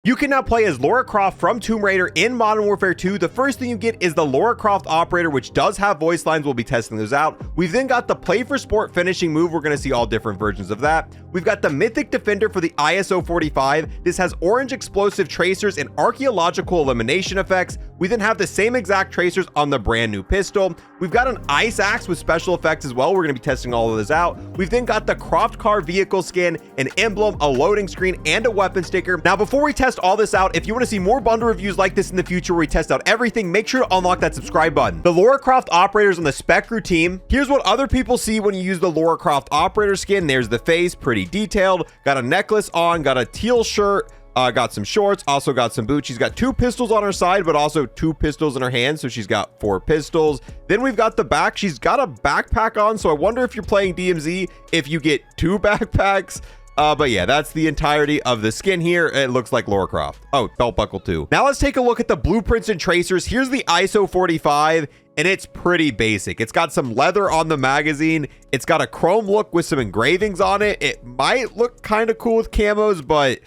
You can now play as Lara Croft from Tomb Raider in Modern Warfare 2. The first thing you get is the Lara Croft operator, which does have voice lines. We'll be testing those out. We've then got the play for sport finishing move. We're going to see all different versions of that. We've got the Mythic Defender for the ISO 45. This has orange explosive tracers and archaeological elimination effects. We then have the same exact tracers on the brand new pistol. We've got an ice axe with special effects as well. We're going to be testing all of this out. We've then got the Croft car vehicle skin, an emblem, a loading screen, and a weapon sticker. Now, before we test all this out, if you want to see more bundle reviews like this in the future where we test out everything, make sure to unlock that subscribe button. The Lara Croft operators on the spec crew team. Here's what other people see when you use the Lara Croft operator skin. There's the face, pretty detailed. Got a necklace on, got a teal shirt. Got some shorts, also got some boots. She's got 2 pistols on her side, but also 2 pistols in her hand, so she's got 4 pistols. Then we've got the back. She's got a backpack on, so I wonder if you're playing DMZ if you get 2 backpacks. But yeah, that's the entirety of the skin here. It looks like Lara Croft. Oh, belt buckle too. Now let's take a look at the blueprints and tracers. Here's the ISO 45, and it's pretty basic. It's got some leather on the magazine. It's got a chrome look with some engravings on it. It might look kind of cool with camos, but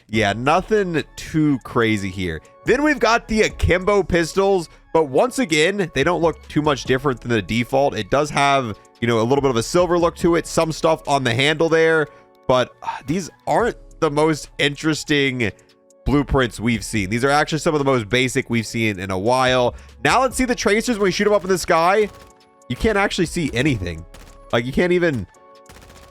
yeah, nothing too crazy here. Then we've got the akimbo pistols, but once again, they don't look too much different than the default. It does have, you know, a little bit of a silver look to it, some stuff on the handle there, but these aren't the most interesting blueprints we've seen. These are actually some of the most basic we've seen in a while. Now let's see the tracers. When we shoot them up in the sky, you can't actually see anything. Like, you can't even...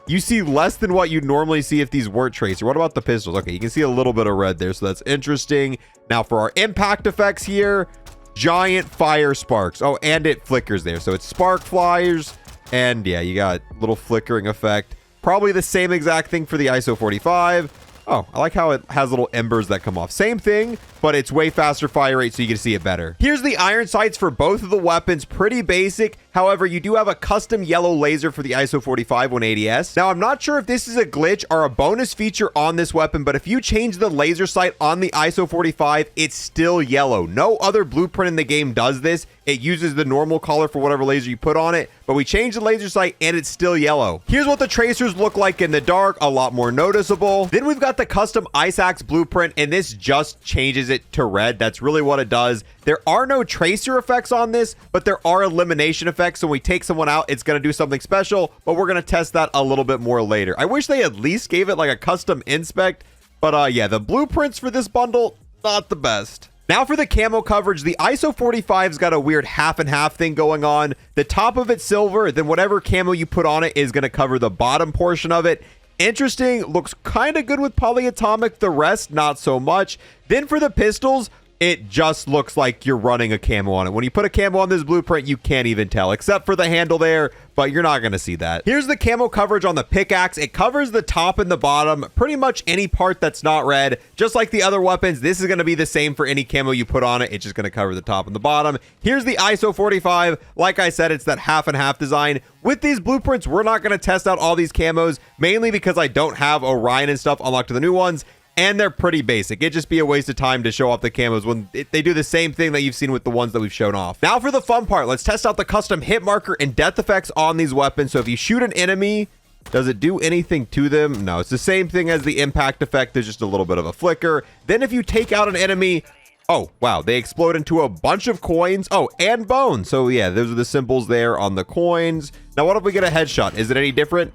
You see less than what you'd normally see if these weren't tracer. What about the pistols? Okay, you can see a little bit of red there, so that's interesting. Now for our impact effects here, giant fire sparks. Oh, and it flickers there. So it's spark flyers, and yeah, you got little flickering effect. Probably the same exact thing for the ISO 45. Oh, I like how it has little embers that come off. Same thing, but it's way faster fire rate, so you can see it better. Here's the iron sights for both of the weapons. Pretty basic. However, you do have a custom yellow laser for the ISO 45 180S. Now, I'm not sure if this is a glitch or a bonus feature on this weapon, but if you change the laser sight on the ISO 45, it's still yellow. No other blueprint in the game does this. It uses the normal color for whatever laser you put on it, but we changed the laser sight and it's still yellow. Here's what the tracers look like in the dark, a lot more noticeable. Then we've got the custom ice axe blueprint, and this just changes it to red. That's really what it does. There are no tracer effects on this, but there are elimination effects. So when we take someone out, it's going to do something special, but we're going to test that a little bit more later. I wish they at least gave it like a custom inspect, but yeah, the blueprints for this bundle, not the best. Now for the camo coverage, the ISO 45's got a weird half and half thing going on. The top of it's silver, then whatever camo you put on it is going to cover the bottom portion of it. Interesting, looks kind of good with polyatomic, the rest not so much. Then for the pistols, it just looks like you're running a camo on it. When you put a camo on this blueprint, you can't even tell, except for the handle there, but you're not going to see that. Here's the camo coverage on the pickaxe. It covers the top and the bottom, pretty much any part that's not red. Just like the other weapons, this is going to be the same for any camo you put on it. It's just going to cover the top and the bottom. Here's the ISO 45. Like I said, it's that half and half design. With these blueprints, we're not going to test out all these camos, mainly because I don't have Orion and stuff unlocked to the new ones. And they're pretty basic. It'd just be a waste of time to show off the camos when they do the same thing that you've seen with the ones that we've shown off. Now for the fun part, let's test out the custom hit marker and death effects on these weapons. So if you shoot an enemy, does it do anything to them? No, it's the same thing as the impact effect. There's just a little bit of a flicker. Then if you take out an enemy, oh, wow, they explode into a bunch of coins. Oh, and bones. So yeah, those are the symbols there on the coins. Now what if we get a headshot? Is it any different?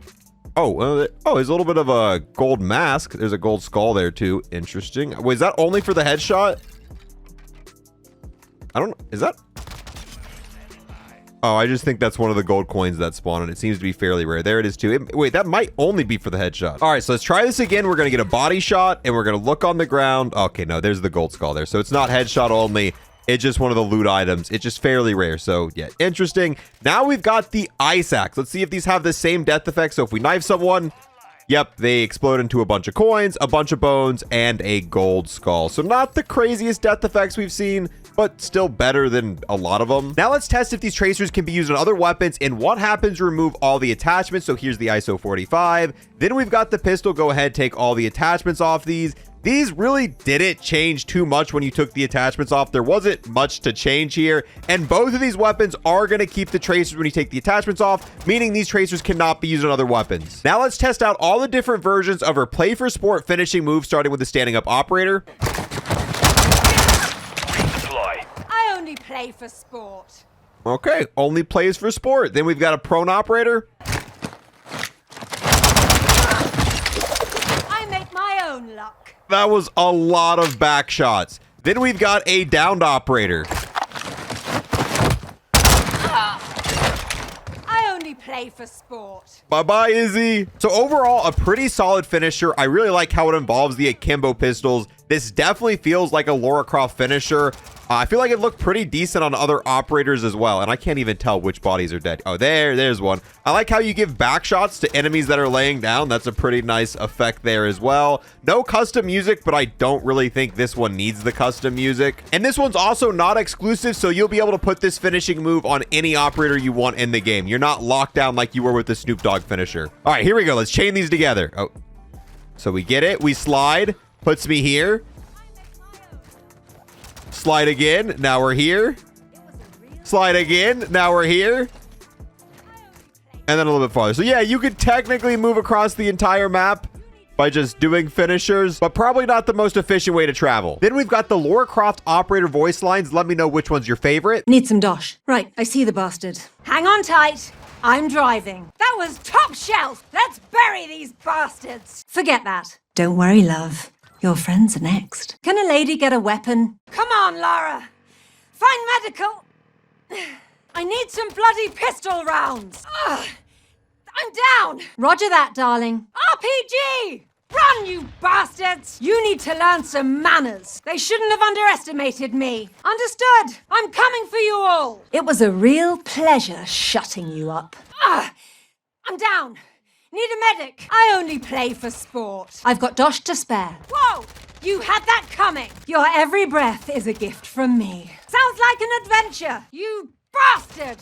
Oh, there's a little bit of a gold mask. There's a gold skull there too. Interesting. Wait, is that only for the headshot? I don't know. Is that? Oh, I just think that's one of the gold coins that spawn, and it seems to be fairly rare. There it is too. Wait, that might only be for the headshot. All right, so let's try this again. We're going to get a body shot, and we're going to look on the ground. Okay, no, there's the gold skull there. So it's not headshot only. It's just one of the loot items. It's just fairly rare. So yeah, interesting. Now we've got the ice axe. Let's see if these have the same death effect. So if we knife someone, yep, they explode into a bunch of coins, a bunch of bones, and a gold skull. So not the craziest death effects we've seen, but still better than a lot of them. Now let's test if these tracers can be used on other weapons and what happens to remove all the attachments. So here's the ISO 45. Then we've got the pistol. Go ahead, take all the attachments off these. These really didn't change too much when you took the attachments off. There wasn't much to change here. And both of these weapons are going to keep the tracers when you take the attachments off, meaning these tracers cannot be used on other weapons. Now let's test out all the different versions of our play for sport finishing move, starting with the standing up operator. only play for sport. Okay, only plays for sport. Then we've got a prone operator. I make my own luck. That was a lot of back shots. Then we've got a downed operator. I only play for sport. Bye-bye, Izzy. So overall, a pretty solid finisher. I really like how it involves the akimbo pistols. This definitely feels like a Lara Croft finisher. I feel like it looked pretty decent on other operators as well. And I can't even tell which bodies are dead. Oh, there's one. I like how you give back shots to enemies that are laying down. That's a pretty nice effect there as well. No custom music, but I don't really think this one needs the custom music. And this one's also not exclusive, so you'll be able to put this finishing move on any operator you want in the game. You're not locked down like you were with the Snoop Dogg finisher. All right, here we go. Let's chain these together. Oh, so we get it. We slide. Puts me here. Slide again. Now we're here. Slide again. Now we're here. And then a little bit farther. So yeah, you could technically move across the entire map by just doing finishers, but probably not the most efficient way to travel. Then we've got the Lara Croft operator voice lines. Let me know which one's your favorite. Need some dosh. Right, I see the bastard. Hang on tight. I'm driving. That was top shelf. Let's bury these bastards. Forget that. Don't worry, love. Your friends are next. Can a lady get a weapon? Come on, Lara. Find medical. I need some bloody pistol rounds. Ugh. I'm down. Roger that, darling. RPG! Run, you bastards! You need to learn some manners. They shouldn't have underestimated me. Understood? I'm coming for you all. It was a real pleasure shutting you up. I'm down. Need a medic. I only play for sport. I've got dosh to spare. Whoa! You had that coming. Your every breath is a gift from me. Sounds like an adventure. You bastard!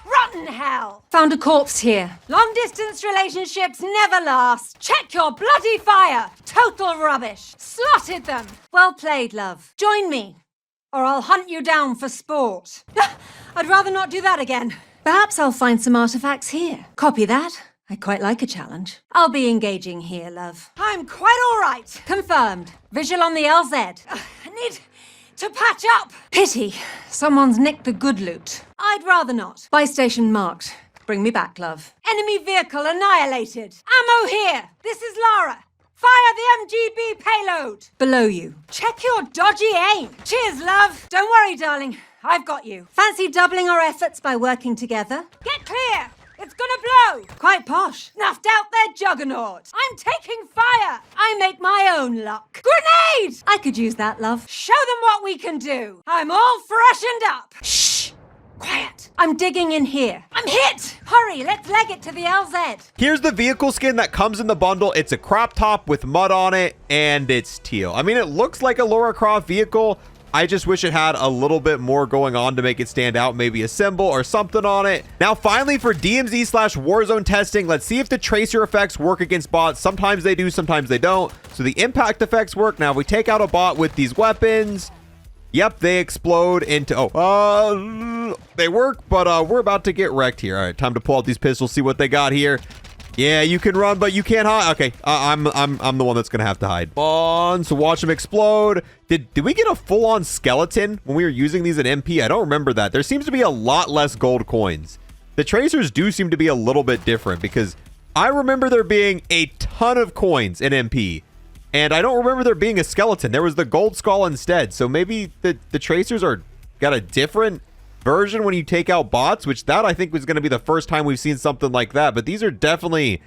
Rotten hell! Found a corpse here. Long-distance relationships never last. Check your bloody fire. Total rubbish. Slotted them. Well played, love. Join me, or I'll hunt you down for sport. I'd rather not do that again. Perhaps I'll find some artifacts here. Copy that. I quite like a challenge. I'll be engaging here, love. I'm quite all right. Confirmed. Visual on the LZ. I need to patch up. Pity. Someone's nicked the good loot. I'd rather not. Buy station marked. Bring me back, love. Enemy vehicle annihilated. Ammo here. This is Lara. Fire the MGB payload. Below you. Check your dodgy aim. Cheers, love. Don't worry, darling. I've got you. Fancy doubling our efforts by working together? Get clear. It's gonna blow! Quite posh. Snuffed out their juggernaut. I'm taking fire. I make my own luck. Grenade! I could use that, love. Show them what we can do. I'm all freshened up. Shh! Quiet. I'm digging in here. I'm hit! Hurry, let's leg it to the LZ. Here's the vehicle skin that comes in the bundle. It's a crop top with mud on it, and it's teal. I mean, it looks like a Lara Croft vehicle. I just wish it had a little bit more going on to make it stand out, maybe a symbol or something on it. Now, finally, for DMZ/Warzone testing, let's see if the tracer effects work against bots. Sometimes they do, sometimes they don't. So the impact effects work. Now, if we take out a bot with these weapons, yep, they explode into, they work, but we're about to get wrecked here. All right, time to pull out these pistols, see what they got here. Yeah, you can run, but you can't hide. Okay, I'm the one that's gonna have to hide. On, so watch them explode. Did we get a full-on skeleton when we were using these at MP? I don't remember that. There seems to be a lot less gold coins. The tracers do seem to be a little bit different because I remember there being a ton of coins in MP, and I don't remember there being a skeleton. There was the gold skull instead. So maybe the tracers got a different version when you take out bots, which that I think was going to be the first time we've seen something like that. But these are definitely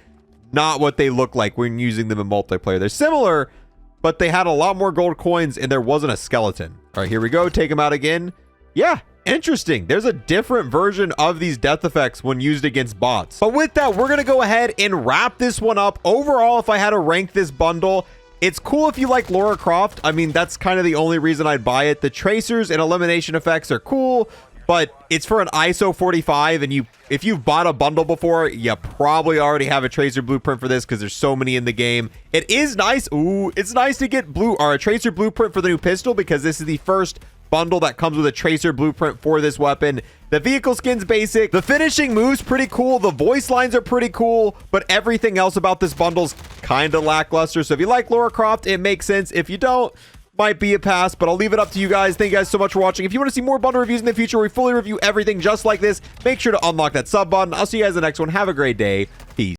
not what they look like when using them in multiplayer. They're similar, but they had a lot more gold coins and there wasn't a skeleton. All right, here we go. Take them out again. Yeah, interesting. There's a different version of these death effects when used against bots. But with that, we're going to go ahead and wrap this one up. Overall, if I had to rank this bundle, it's cool if you like Lara Croft. I mean, that's kind of the only reason I'd buy it. The tracers and elimination effects are cool, but it's for an ISO 45, and if you've bought a bundle before, you probably already have a tracer blueprint for this because there's so many in the game. It is nice. Ooh, it's nice to get a tracer blueprint for the new pistol because this is the first bundle that comes with a tracer blueprint for this weapon. The vehicle skin's basic. The finishing moves pretty cool. The voice lines are pretty cool, but everything else about this bundle's kind of lackluster. So if you like Lara Croft, it makes sense. If you don't, might be a pass, but I'll leave it up to you guys. Thank you guys so much for watching. If you want to see more bundle reviews in the future where we fully review everything just like this, make sure to unlock that sub button. I'll see you guys in the next one. Have a great day. Peace.